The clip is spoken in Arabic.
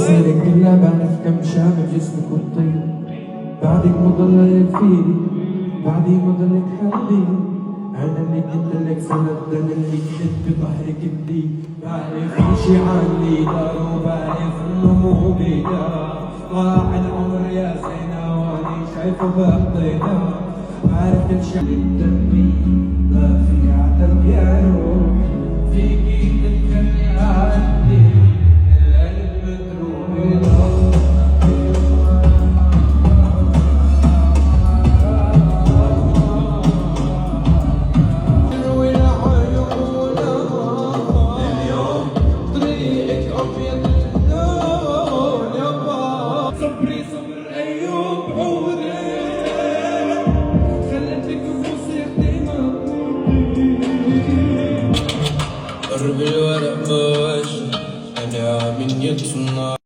صارت كلها بعرف كم شامل جسمك والطيب، بعدك مضلك فيني، بعدي مضلك حبيبي، أنا اللي قلت لك سند، أنا اللي كنت بظهرك بدي، بعرف شي عني دار وبعرف إنه مو بيدار، ضاع العمر يا زينة وأني شايفه بقضينا، بعرف كل شي بتدمي، ما في عتب يا روح، فيكي تتكلي عن